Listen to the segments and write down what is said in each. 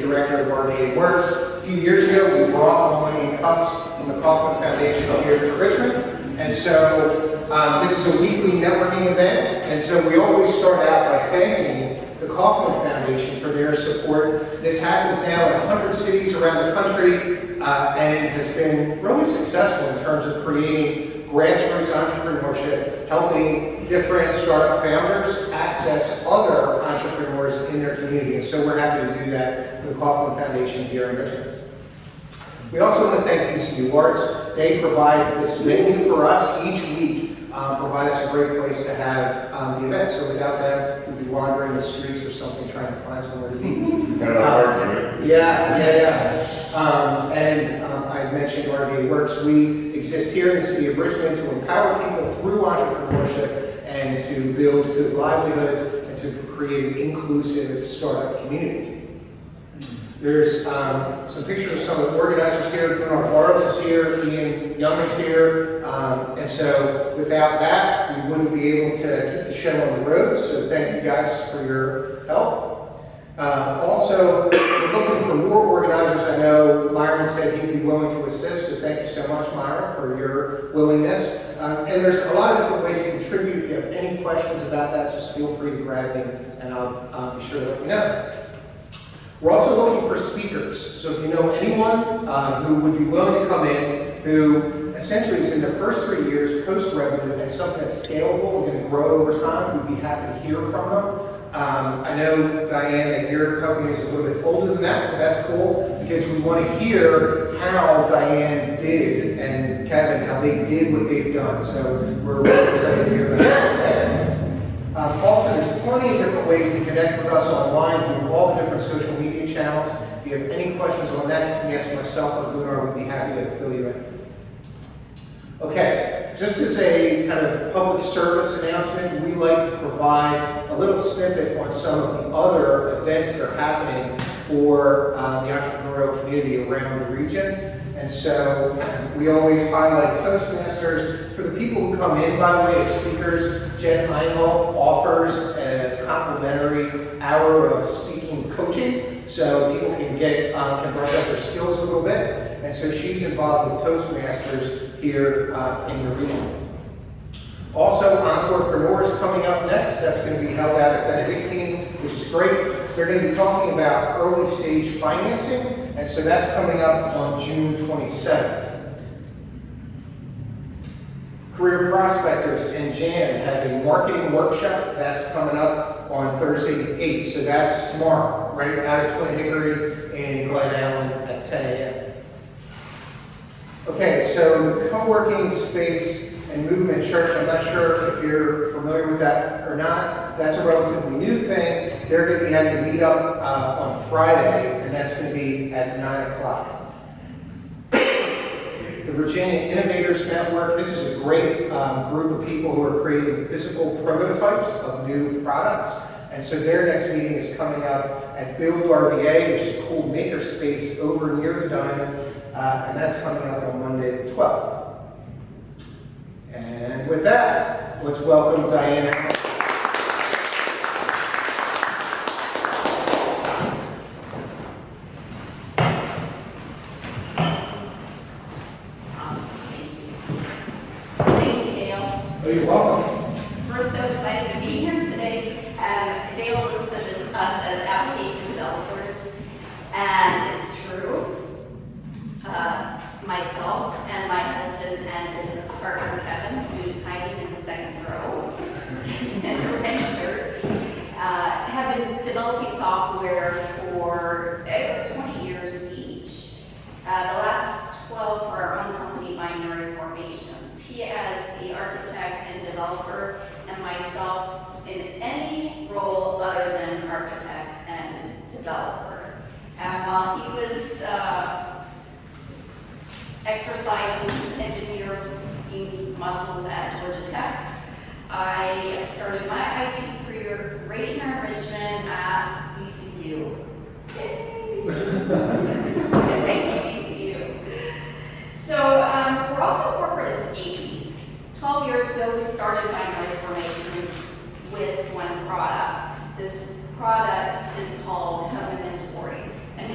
director of RVA Works. A few years ago, we brought 1MillionCups from the Kaufman Foundation here to Richmond. And so this is a weekly networking event. And so we always start out by thanking the Kaufman Foundation for their support. This happens now in 100 cities around the country and has been really successful in terms of creating grassroots entrepreneurship, helping different startup founders access other entrepreneurs in their community. And so we're happy to do that for the Kaufman Foundation here in Richmond. We also want to thank BCU Arts. They provide this venue for us each week, provide us a great place to have the event. So without them, we'd be wandering the streets or something trying to find somewhere to eat. And I mentioned RVA Works. We exist here in the city of Richmond to empower people through entrepreneurship and to build good livelihoods and to create an inclusive startup community. There's some pictures of some of the organizers here. Gunnar Barros is here, Ian Young is here, and so without that, we wouldn't be able to keep the show on the road, so thank you guys for your help. Also, we're looking for more organizers. I know Myron said he'd be willing to assist, so thank you so much, Myron, for your willingness. And there's a lot of different ways to contribute. If you have any questions about that, just feel free to grab me, and I'll be sure to let you know. We're also looking for speakers. So if you know anyone who would be willing to come in, who essentially is in their first 3 years post-revenue and something that's scalable and going to grow over time, we'd be happy to hear from them. I know, Diane, that your company is a little bit older than that, but that's cool because we want to hear how Diane did and Kevin, how they did what they've done. So we're really excited to hear about that. Also, there's plenty of different ways to connect with us online through all the different social media channels. If you have any questions on that, you can ask myself or Gunnar. We'd be happy to fill you in. Okay, just as a kind of public service announcement, we like to provide a little snippet on some of the other events that are happening for the entrepreneurial community around the region. And so we always highlight Toastmasters. For the people who come in, by the way, as speakers, Jen Einhoff offers a complimentary hour of speaking coaching, so people can brush up their skills a little bit. And so she's involved with Toastmasters here in the region. Also, Entrepreneur is coming up next. That's going to be held out at Benedictine, which is great. They're going to be talking about early stage financing, and so that's coming up on June 27th. Career Prospectors and Jan have a marketing workshop that's coming up on Thursday the 8th, so that's tomorrow, right out of Twin Hickory in Glen Allen at 10 a.m. Okay, so the co-working space and movement church, I'm not sure if you're familiar with that or not. That's a relatively new thing. They're going to be having a meetup on Friday, and that's going to be at 9 o'clock. The Virginia Innovators Network, this is a great group of people who are creating physical prototypes of new products. And so their next meeting is coming up at Build RVA, which is a cool makerspace over near the Diamond, and that's coming up on Monday the 12th. And with that, let's welcome Diane. You're welcome. We're so excited to be here today. Dale listed us as application developers, and it's true. Myself and my husband and business partner Kevin, who's hiding in the second row, and a red shirt, have been developing software for over 20 years each. The last 12 for our own company, Binary Formations. He as the architect and developer, and myself in any role other than architect and developer. And while he was exercising engineering muscles at Georgia Tech, I started my IT career right here in Richmond at BCU. Thank you, BCU. So we're also corporate escapees. 12 years ago, we started Binary Formations with one product. This product is called Home Inventory. And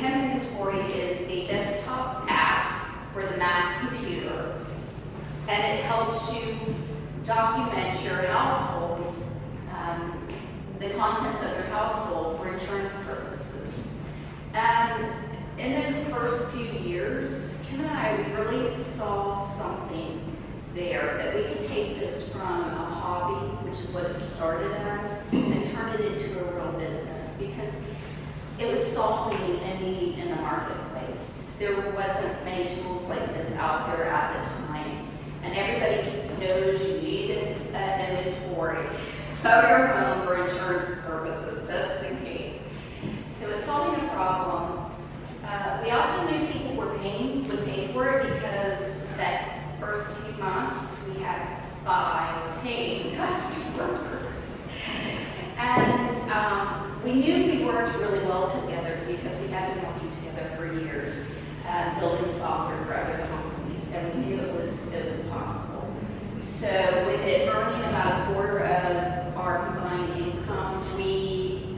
and it helps you document your household, the contents of your household for insurance purposes. And in those first few years, Kim and I, we really saw something there that we could take this from a hobby, which is what it started as, and turn it into a real business, because it was solving a need in the marketplace. There wasn't many tools like this out there at the time, and everybody knows you need an inventory of your home for insurance purposes, just in case. So it's solving a problem. We also knew people would pay for it, because that first few months we had 5 paying customers. And we knew we worked really well together because we had been working together for years, building software for other companies, and we knew it was possible. So with it earning about a quarter of our combined income, we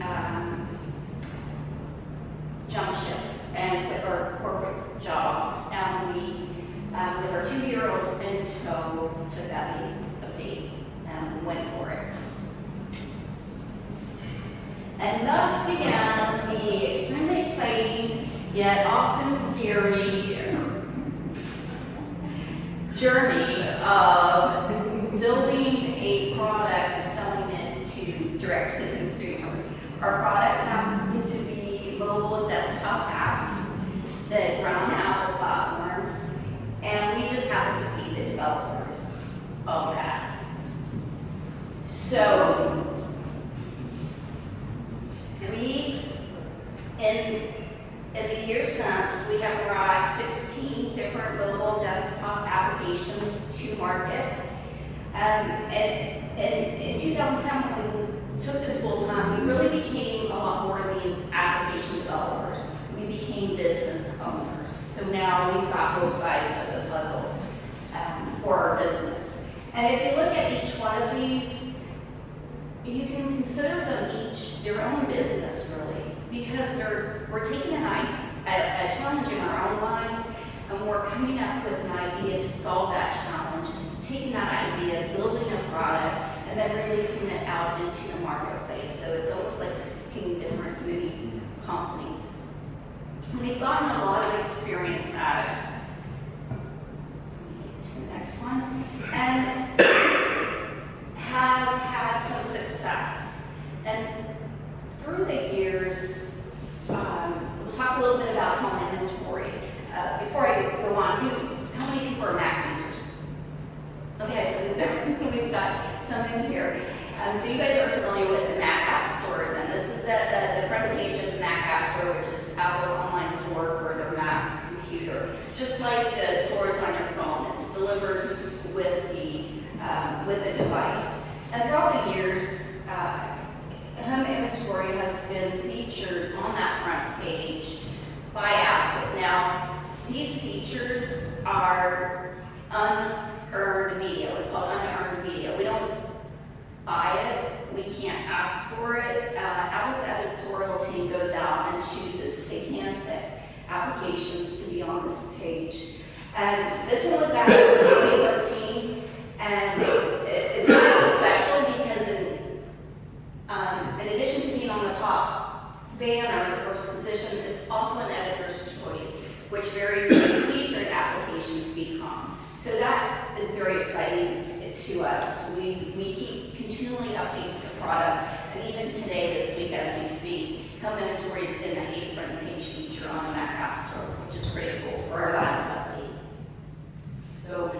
jumped ship and quit our corporate jobs, and we, with our 2-year-old in tow, took that leap and went for it. And thus began the extremely exciting, yet often scary journey of building a product and selling it to direct to the consumer. Our products happen to be mobile desktop apps that run on Apple platforms, and we just happen to be the developers of that. So, in the years since, we have brought 16 different mobile desktop applications to market. And in 2010, when we took this full time, we really became a lot more than application developers. We became business owners. So now we've got both sides of the puzzle for our business. And if you look at each one of these, you can consider them each their own business, really, because we're taking a challenge in our own lives, and we're coming up with an idea to solve that challenge, taking that idea, building a product, and then releasing it out into the marketplace. So it's almost like 16 different mini companies. We've gotten a lot of experience at it. To the next one. And have had some success. And through the years, we'll talk a little bit about home inventory. Before I go on, how many people are Mac users? Okay, so we've got some in here. So you guys are familiar with the Mac App Store, then. This is the front page of the Mac App Store, which is Apple's online store for their Mac computer. Just like the stores on your phone, it's delivered with the device. And throughout the years, home inventory has been featured on that front page by Apple. Now, these features are unearned media. It's called unearned media. We don't buy it. We can't ask for it. Apple's editorial team goes out and chooses. They handpick applications to be on this page. And this one was back in 2013, and it's kind of special because in addition to being on the top banner, the first position, it's also an editor's choice, which very featured applications become. So that is very exciting to us. We keep continually updating the product, and even today, this week as we speak, home inventory is in the front page feature on the Mac App Store, which is pretty cool for our last update. So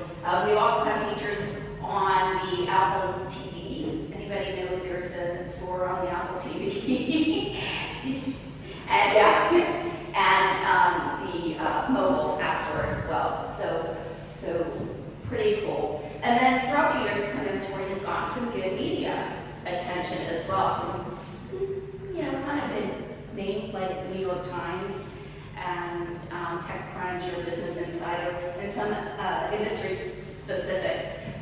we also have features on the Apple TV. Anybody know there's a store on the Apple TV? and the mobile App Store as well. So pretty cool. And then throughout the years, home inventory has gotten some good media attention as well. Some, kind of big names like the New York Times and TechCrunch or Business Insider, and some industry-specific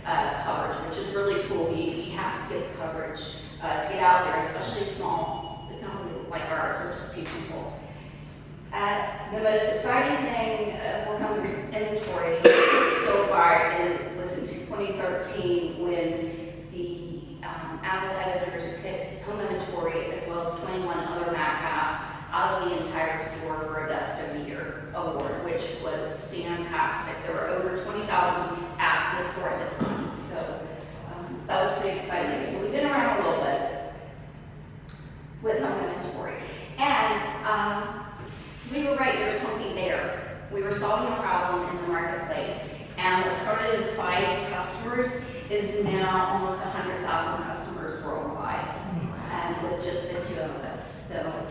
coverage, which is really cool. We have to get coverage to get out there, especially small companies like ours, we're just few people. The most exciting thing for home inventory so far was in 2013 when the Apple editors picked Home Inventory as well as 21 other Mac apps out of the entire store for a Best of the Year award, which was fantastic. There were over 20,000 apps in the store at the time, so that was pretty exciting. So we've been around a little bit with Home Inventory. And we were right, there was something there. We were solving a problem in the marketplace. And what started as 5 customers is now almost 100,000 customers worldwide, and with just the 2 of us. So